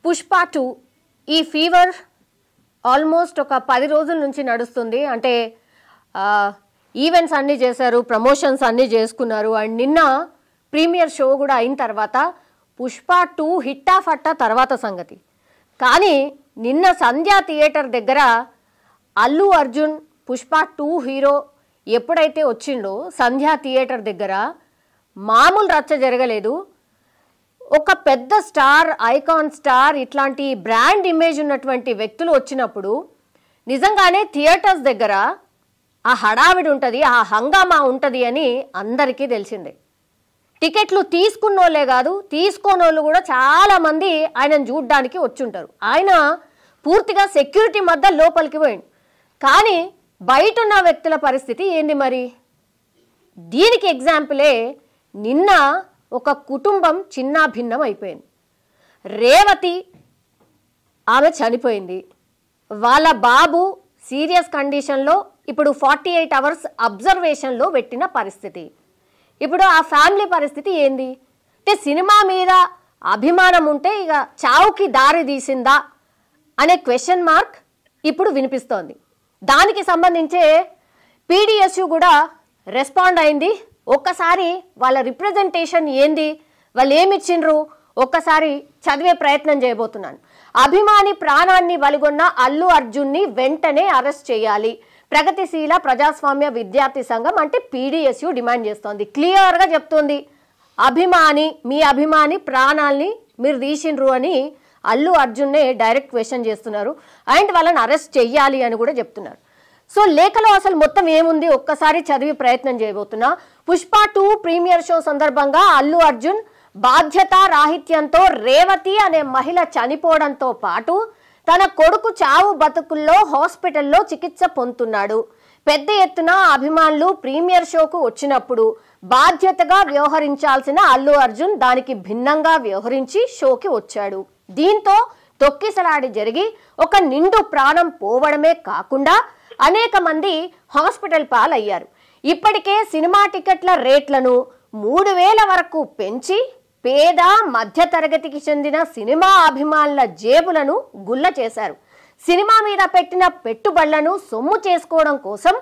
పుష్ప 2 ఈ fever almost ఒక 10 రోజుల నుంచి నడుస్తుంది. అంటే ఈవెంట్స్ అన్నీ చేశారు, ప్రమోషన్స్ అన్నీ చేసుకున్నారు. అండ్ నిన్న ప్రీమియర్ షో కూడా అయిన తర్వాత పుష్ప 2 హిట్టా ఫట్టా తర్వాత సంగతి. కానీ నిన్న సంధ్యా థియేటర్ దగ్గర అల్లు అర్జున్ పుష్ప 2 హీరో ఎప్పుడైతే వచ్చిండో సంధ్యా థియేటర్ దగ్గర మామూలు రచ్చ జరగలేదు. ఒక పెద్ద స్టార్, ఐకాన్ స్టార్, ఇట్లాంటి బ్రాండ్ ఇమేజ్ ఉన్నటువంటి వ్యక్తులు వచ్చినప్పుడు నిజంగానే థియేటర్స్ దగ్గర ఆ హడావిడి ఉంటుంది, ఆ హంగామా ఉంటుంది అని అందరికీ తెలిసిందే. టికెట్లు తీసుకున్నోళ్ళే కాదు, తీసుకోనోళ్ళు కూడా చాలామంది ఆయనను చూడ్డానికి వచ్చుంటారు. ఆయన పూర్తిగా సెక్యూరిటీ మధ్య లోపలికి పోయిండు. కానీ బయట ఉన్న వ్యక్తుల పరిస్థితి ఏంది మరి? దీనికి ఎగ్జాంపులే నిన్న ఒక కుటుంబం చిన్నాభిన్నం అయిపోయింది. రేవతి ఆమె చనిపోయింది. వాళ్ళ బాబు సీరియస్ కండిషన్లో ఇప్పుడు 48 అవర్స్ అబ్జర్వేషన్లో పెట్టిన పరిస్థితి. ఇప్పుడు ఆ ఫ్యామిలీ పరిస్థితి ఏంది అంటే సినిమా మీద అభిమానం ఉంటే ఇక చావుకి దారి తీసిందా అనే క్వశ్చన్ మార్క్ ఇప్పుడు వినిపిస్తోంది. దానికి సంబంధించే పీడిఎస్యు కూడా రెస్పాండ్ అయింది. ఒక్కసారి వాళ్ళ రిప్రజెంటేషన్ ఏంది, వాళ్ళు ఏమిచ్చిండ్రు ఒక్కసారి చదివే ప్రయత్నం చేయబోతున్నాను. అభిమాని ప్రాణాన్ని బలిగొన్న అల్లు అర్జున్ని వెంటనే అరెస్ట్ చేయాలి. ప్రగతిశీల ప్రజాస్వామ్య విద్యార్థి సంఘం అంటే పీడిఎస్యు డిమాండ్ చేస్తోంది. క్లియర్గా చెప్తోంది, మీ అభిమాని ప్రాణాల్ని మీరు తీసిండ్రు అని అల్లు అర్జున్నే డైరెక్ట్ క్వశ్చన్ చేస్తున్నారు. అండ్ వాళ్ళని అరెస్ట్ చెయ్యాలి అని కూడా చెప్తున్నారు. సో లేఖలో అసలు మొత్తం ఏముంది ఒక్కసారి చదివి ప్రయత్నం చేయబోతున్నా. పుష్ప 2 ప్రీమియర్ షో సందర్భంగా అల్లు అర్జున్ బాధ్యత రాహిత్యంతో రేవతి అనే మహిళ చనిపోవడంతో పాటు తన కొడుకు చావు బతుకుల్లో హాస్పిటల్లో చికిత్స పొందుతున్నాడు. పెద్ద ఎత్తున అభిమానులు ప్రీమియర్ షోకు వచ్చినప్పుడు బాధ్యతగా వ్యవహరించాల్సిన అల్లు అర్జున్ దానికి భిన్నంగా వ్యవహరించి షోకి వచ్చాడు. దీంతో తొక్కిసలాడి జరిగి ఒక నిండు ప్రాణం పోవడమే కాకుండా అనేక మంది హాస్పిటల్ పాలయ్యారు. ఇప్పటికే సినిమా టికెట్ల రేట్లను 3000 వరకు పెంచి పేద మధ్యతరగతికి చెందిన సినిమా అభిమానుల జేబులను గుల్ల చేశారు. సినిమా మీద పెట్టిన పెట్టుబడులను సొమ్ము చేసుకోవడం కోసం,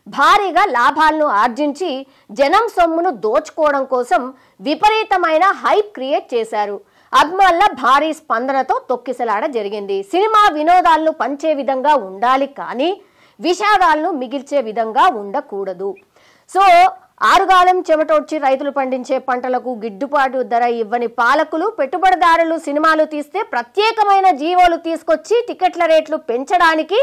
భారీగా లాభాలను ఆర్జించి జనం సొమ్మును దోచుకోవడం కోసం విపరీతమైన హైప్ క్రియేట్ చేశారు. అభిమానుల భారీ స్పందనతో తొక్కిసలాడ జరిగింది. సినిమా వినోదాలను పంచే విధంగా ఉండాలి కానీ విషాదాలను మిగిల్చే విధంగా ఉండకూడదు. సో ఆరుగాలం చెమటొచ్చి రైతులు పండించే పంటలకు గిట్టుబాటు ధర ఇవ్వని పాలకులు, పెట్టుబడిదారులు సినిమాలు తీస్తే ప్రత్యేకమైన జీవోలు తీసుకొచ్చి టికెట్ల రేట్లు పెంచడానికి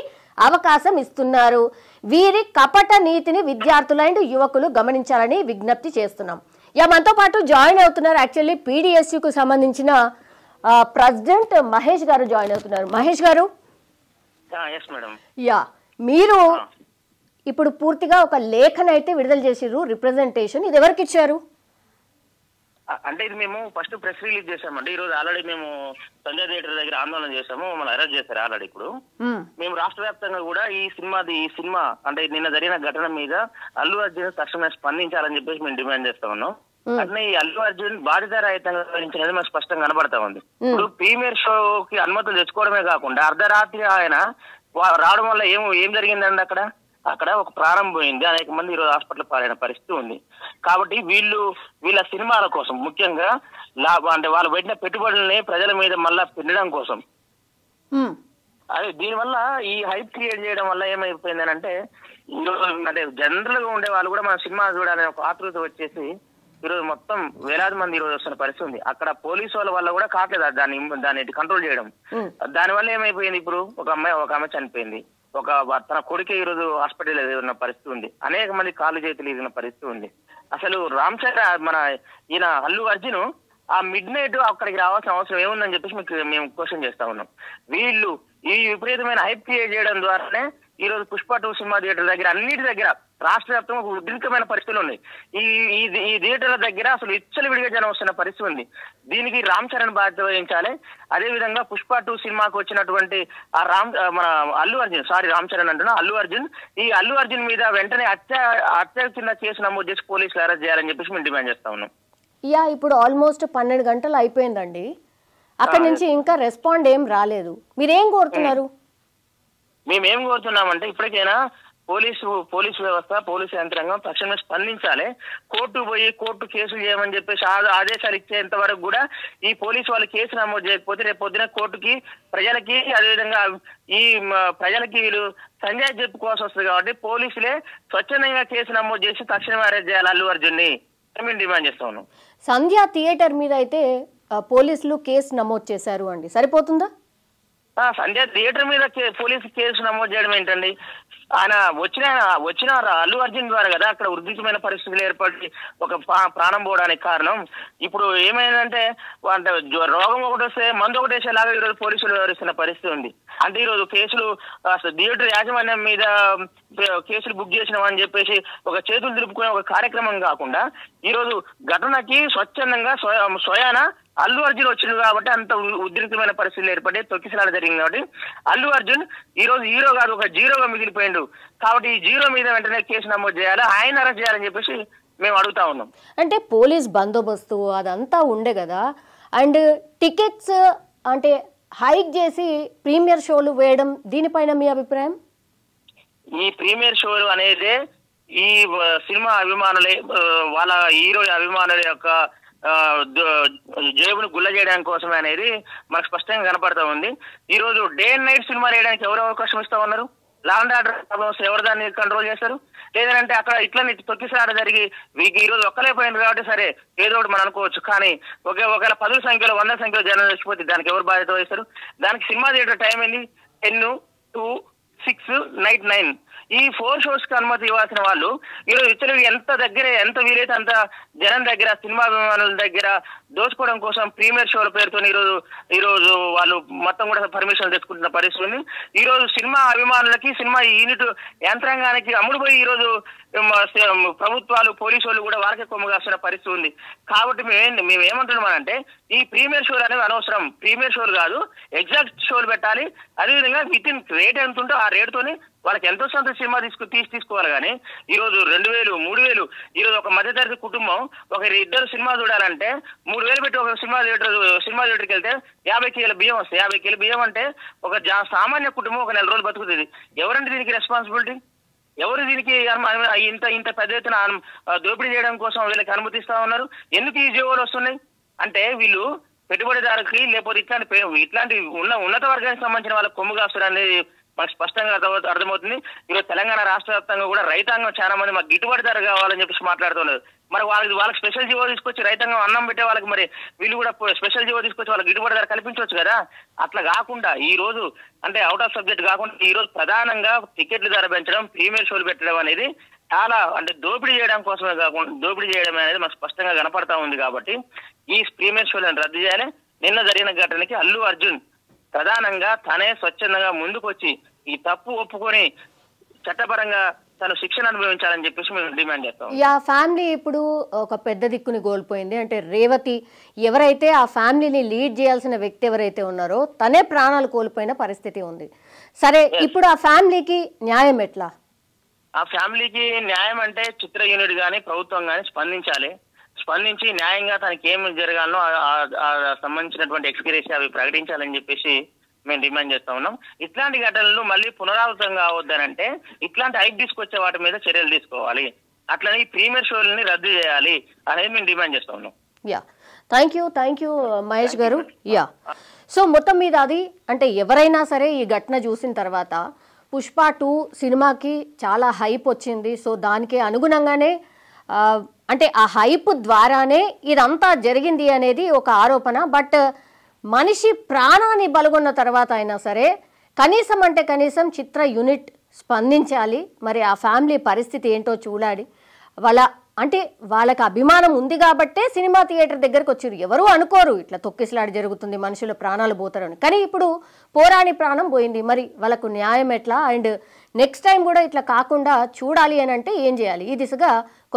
అవకాశం ఇస్తున్నారు. వీరి కపట నీతిని విద్యార్థులు అండ్ యువకులు గమనించాలని విజ్ఞప్తి చేస్తున్నాం. మనతో పాటు జాయిన్ అవుతున్నారు యాక్చువల్లీ పీడిఎస్యుకు సంబంధించిన ప్రెసిడెంట్ మహేష్ గారు జాయిన్ అవుతున్నారు. మహేష్ గారు, మీరు ఇప్పుడు పూర్తిగా ఒక లేఖను అయితే విడుదల చేసిర్రు, రిప్రజెంటేషన్. ఇది ఎవరికి ఇచ్చారు? అంటే ఇది మేము ఫస్ట్ ప్రెస్ రిలీజ్ చేసామండి. ఈ రోజు ఆల్రెడీ మేము సంజయ్ థియేటర్ దగ్గర ఆందోళన చేసాము, మమ్మల్ని అరెస్ట్ చేశారు ఆల్రెడీ. ఇప్పుడు మేము రాష్ట్ర వ్యాప్తంగా కూడా ఈ సినిమా అంటే నిన్న జరిగిన ఘటన మీద అల్లు అర్జున్ తక్షణమే స్పందించాలని చెప్పేసి మేము డిమాండ్ చేస్తా ఉన్నాం. అట్నే ఈ అల్లు అర్జున్ బాధితరహితంగా వ్యవహరించినది మాకు స్పష్టంగా కనబడతా ఉంది. ఇప్పుడు ప్రీమియర్ షోకి అనుమతులు తెచ్చుకోవడమే కాకుండా అర్ధరాత్రి ఆయన రావడం వల్ల ఏం జరిగిందండి? అక్కడ ఒక ప్రాణం పోయింది, అనేక మంది ఈరోజు హాస్పిటల్ పాలైన పరిస్థితి ఉంది. కాబట్టి వీళ్ళ సినిమాల కోసం ముఖ్యంగా అంటే వాళ్ళు పెట్టిన పెట్టుబడుల్ని ప్రజల మీద మళ్ళా పెట్టడం కోసం, అదే దీనివల్ల ఈ హైప్ క్రియేట్ చేయడం వల్ల ఏమైపోయిందని అంటే ఈరోజు అంటే జనరల్ గా ఉండే వాళ్ళు కూడా మన సినిమా చూడాలని ఒక ఆతృత వచ్చేసి ఈరోజు మొత్తం వేలాది మంది ఈరోజు వస్తున్న పరిస్థితి ఉంది. అక్కడ పోలీసు వాళ్ళ వల్ల కూడా కావట్లేదు దాన్ని కంట్రోల్ చేయడం. దానివల్ల ఏమైపోయింది, ఇప్పుడు ఒక ఆమె చనిపోయింది, తన కొడుకే ఈరోజు హాస్పిటల్ ఉన్న పరిస్థితి ఉంది, అనేక మంది కాళ్ళు చేతులు ఇరిగిన పరిస్థితి ఉంది. అసలు రామ్ చరణ్ ఈయన అల్లు అర్జున్ ఆ మిడ్ నైట్ అక్కడికి రావాల్సిన అవసరం ఏముందని చెప్పేసి మేము క్వశ్చన్ చేస్తా ఉన్నాం. వీళ్ళు ఈ విపరీతమైన హైప్ క్రియేట్ చేయడం ద్వారానే ఈ రోజు పుష్ప 2 సినిమా థియేటర్ దగ్గర అన్నిటి దగ్గర రాష్ట్ర వ్యాప్తంగా ఒక ఉద్రిక్తమైన పరిస్థితులు ఉన్నాయి. ఈ థియేటర్ల దగ్గర అసలు ఇచ్చలు విడిగా జనం వస్తున్న పరిస్థితి ఉంది. దీనికి రామ్ చరణ్ బాధ్యత వహించాలి. అదే విధంగా పుష్ప 2 సినిమాకు వచ్చినటువంటి మన రామ్ చరణ్ అంటున్నా అల్లు అర్జున్ మీద వెంటనే హత్య కింద కేసు నమోదు చేసి పోలీసులు అరెస్ట్ చేయాలని చెప్పేసి మేము డిమాండ్ చేస్తా ఉన్నాం. ఇప్పుడు ఆల్మోస్ట్ 12 గంటలు అయిపోయిందండి. అక్కడి నుంచి ఇంకా రెస్పాండ్ ఏం రాలేదు. మీరేం కోరుతున్నారు? మేమేం కోరుతున్నామంటే ఇప్పటికైనా పోలీసు వ్యవస్థ, పోలీసు యంత్రాంగం తక్షణమే స్పందించాలి. కోర్టు కేసులు చేయమని చెప్పేసి ఆదేశాలు ఇచ్చేంత వరకు కూడా ఈ పోలీసు వాళ్ళు కేసు నమోదు చేయకపోతే రేపు పొద్దున కోర్టుకి, ప్రజలకి, అదేవిధంగా ఈ ప్రజలకి వీళ్ళు సంజయ్ చెప్పుకోవాల్సి వస్తుంది. కాబట్టి పోలీసులే స్వచ్ఛందంగా కేసు నమోదు చేసి తక్షణమే అరెస్ట్ చేయాలి అల్లు అర్జున్ని మేము డిమాండ్ చేస్తా ఉన్నాం. సంధ్య థియేటర్ మీద అయితే పోలీసులు కేసు నమోదు చేశారు అండి, సరిపోతుందా? సంధ్య థియేటర్ మీద పోలీసు కేసు నమోదు చేయడం ఏంటండి? ఆయన వచ్చిన అల్లు అర్జున్ ద్వారా కదా అక్కడ ఉద్రిక్తమైన పరిస్థితులు ఏర్పడి ఒక ప్రాణం పోవడానికి కారణం. ఇప్పుడు ఏమైందంటే రోగం ఒకటి వస్తే మందు ఒకటి వేసేలాగా ఈరోజు పోలీసులు వ్యవహరిస్తున్న పరిస్థితి ఉంది. అంటే ఈరోజు కేసులు థియేటర్ యాజమాన్యం మీద కేసులు బుక్ చేసినామని చెప్పేసి ఒక చేతులు దులుపుకునే ఒక కార్యక్రమం కాకుండా ఈరోజు ఘటనకి స్వచ్ఛందంగా స్వయాన అల్లు అర్జున్ వచ్చింది కాబట్టి అంత ఉద్రిక్తమైన పరిస్థితులు ఏర్పడి తొక్కిసలాట జరిగింది. కాబట్టి అల్లు అర్జున్ ఈ రోజు హీరో కాదు, ఒక జీరోగా మిగిలిపోయిండు. కాబట్టి ఈ జీరో మీద వెంటనే కేసు నమోదు చేయాలి, ఆయన అరెస్ట్ చేయాలని చెప్పేసి మేము అడుగుతా ఉన్నాం. అంటే పోలీస్ బందోబస్తు అదంతా ఉండే కదా, అండ్ టికెట్స్ అంటే హైక్ చేసి ప్రీమియర్ షోలు వేయడం, దీనిపైన మీ అభిప్రాయం? ఈ ప్రీమియర్ షోలు అనేది ఈ సినిమా అభిమానులే, వాళ్ళ హీరో అభిమానుల యొక్క జేబును గుల్ల చేయడానికి కోసమే అనేది మనకు స్పష్టంగా కనపడతా ఉంది. ఈ రోజు డే అండ్ నైట్ సినిమా వేయడానికి ఎవరు అవకాశం ఇస్తా ఉన్నారు? లా అండ్ ఆర్డర్ ప్రాబ్లమ్స్ ఎవరు దాన్ని కంట్రోల్ చేస్తారు? లేదంటే అక్కడ ఇట్లా తొక్కిసలాట జరిగి వీరికి ఈ రోజు ఒక్కలేపోయింది కాబట్టి సరే ఏదో ఒకటి మనం అనుకోవచ్చు. కానీ ఒకవేళ 10 సంఖ్యలో 100 సంఖ్యలో జనం చచ్చిపోతే దానికి ఎవరు బాధ్యత వహిస్తారు? దానికి సినిమా థియేటర్ టైం ఏంది? 10, 2, 6, నైట్ 9 ఈ 4 షోస్ కి అనుమతి ఇవ్వాల్సిన వాళ్ళు ఈరోజు ఇతరులు ఎంత వీలైతే అంత జనం దగ్గర, సినిమా అభిమానుల దగ్గర దోచుకోవడం కోసం ప్రీమియర్ షోల పేరుతో ఈరోజు వాళ్ళు మొత్తం కూడా పర్మిషన్ తెచ్చుకుంటున్న పరిస్థితి ఉంది. ఈ రోజు సినిమా అభిమానులకి, సినిమా యూనిట్ యంత్రాంగానికి అమ్ముడుపోయి ఈ రోజు ప్రభుత్వాలు, పోలీసు వాళ్ళు కూడా వారికే కొమ్ము కాస్తున్న పరిస్థితి ఉంది. కాబట్టి మేము ఏమంటున్నామంటే ఈ ప్రీమియర్ షోలు అనేవి అనవసరం. ప్రీమియర్ షోలు కాదు, ఎగ్జాక్ట్ షోలు పెట్టాలి. అదేవిధంగా విత్ ఇన్ రేట్ ఎంత ఉంటే ఆ రేటుతోని వాళ్ళకి ఎంతో సొంత సినిమా తీసుకోవాలి. కానీ ఈ రోజు 2000, 3000 ఈ రోజు ఒక మధ్యతరగతి కుటుంబం ఇద్దరు సినిమా చూడాలంటే 3000 పెట్టి ఒక సినిమా థియేటర్కి వెళ్తే 50 కిలోల బియ్యం వస్తాయి. 50 కిలో బియ్యం అంటే ఒక సామాన్య కుటుంబం ఒక 4 రోజులు బతుకుతుంది. ఎవరంటే దీనికి రెస్పాన్సిబిలిటీ? ఎవరు దీనికి ఇంత పెద్ద ఎత్తున దోపిడీ చేయడం కోసం వీళ్ళకి అనుమతిస్తా ఉన్నారు? ఎందుకు ఈ జీవోలు వస్తున్నాయి అంటే వీళ్ళు పెట్టుబడిదారుకి లేకపోతే ఇట్లాంటి ఉన్నత వర్గానికి సంబంధించిన వాళ్ళకి కొమ్ము కాస్తారు అనేది మాకు స్పష్టంగా అర్థమవుతుంది. ఈరోజు తెలంగాణ రాష్ట్ర వ్యాప్తంగా కూడా రైతాంగం చాలా మంది మాకు గిట్టుబాటు ధర కావాలని చెప్పేసి మాట్లాడుతున్నారు. మరి వాళ్ళకి స్పెషల్ జీవో తీసుకొచ్చి రైతాంగం అన్నం పెట్టే వాళ్ళకి మరి వీళ్ళు కూడా స్పెషల్ జీవో తీసుకొచ్చి వాళ్ళకి గిట్టుబాటు ధర కల్పించవచ్చు కదా. అట్లా కాకుండా ఈ రోజు అంటే అవుట్ ఆఫ్ సబ్జెక్ట్ కాకుండా ఈ రోజు ప్రధానంగా టికెట్ల ధర పెంచడం, ప్రీమియర్ షోలు పెట్టడం అనేది చాలా అంటే దోపిడీ చేయడం కోసమే కాకుండా దోపిడీ చేయడం అనేది మాకు స్పష్టంగా కనపడతా ఉంది. కాబట్టి ఈ ప్రీమియర్ షోలను రద్దు చేయాలి. నిన్న జరిగిన ఘటనకి అల్లు అర్జున్ ప్రధానంగా తనే స్వచ్ఛందంగా ముందుకు వచ్చి ఈ తప్పు ఒప్పుకొని చట్టపరంగా తను శిక్షణ అనుభవించాలని చెప్పేసి మేము డిమాండ్ చేస్తాం. ఆ ఫ్యామిలీ ఇప్పుడు ఒక పెద్ద దిక్కుని కోల్పోయింది. అంటే రేవతి ఎవరైతే ఆ ఫ్యామిలీని లీడ్ చేయాల్సిన వ్యక్తి ఎవరైతే ఉన్నారో తనే ప్రాణాలు కోల్పోయిన పరిస్థితి ఉంది. సరే, ఇప్పుడు ఆ ఫ్యామిలీకి న్యాయం ఎట్లా? ఆ ఫ్యామిలీకి న్యాయం అంటే చిత్ర యూనిట్ గానీ ప్రభుత్వం గానీ స్పందించి న్యాయంగా తనకి ఏమి జరగాలనో సంబంధించినటువంటి ఎక్స్గ్రేషియా అవి ప్రకటించాలని చెప్పేసి మేము డిమాండ్ చేస్తా ఉన్నాం. ఇట్లాంటి ఘటనలు మళ్ళీ పునరావృతం కావద్దనంటే ఇట్లాంటి హైక్ తీసుకొచ్చే వాటి మీద చర్యలు తీసుకోవాలి. అట్లనే ఈ ప్రీమియర్ షోలని రద్దు చేయాలి అనేది మేము డిమాండ్ చేస్తా ఉన్నాం. థ్యాంక్ యూ మహేష్ గారు. సో మొత్తం మీద అది అంటే ఎవరైనా సరే ఈ ఘటన చూసిన తర్వాత పుష్ప 2 సినిమాకి చాలా హైప్ వచ్చింది. సో దానికి అనుగుణంగానే అంటే ఆ హైప్ ద్వారానే ఇదంతా జరిగింది అనేది ఒక ఆరోపణ. బట్ మనిషి ప్రాణాన్ని బలగొన్న తర్వాత అయినా సరే కనీసం చిత్ర యూనిట్ స్పందించాలి. మరి ఆ ఫ్యామిలీ పరిస్థితి ఏంటో చూడాలి. వాళ్ళకి అభిమానం ఉంది కాబట్టే సినిమా థియేటర్ దగ్గరకు వచ్చారు. ఎవరు అనుకోరు ఇట్లా తొక్కిసలాట జరుగుతుంది, మనుషుల ప్రాణాలు పోతారని. కానీ ఇప్పుడు పోరాని ప్రాణం పోయింది. మరి వాళ్ళకు న్యాయం ఎట్లా? అండ్ నెక్స్ట్ టైం కూడా ఇట్లా కాకుండా చూడాలి అని అంటే ఏం చేయాలి? ఈ దిశగా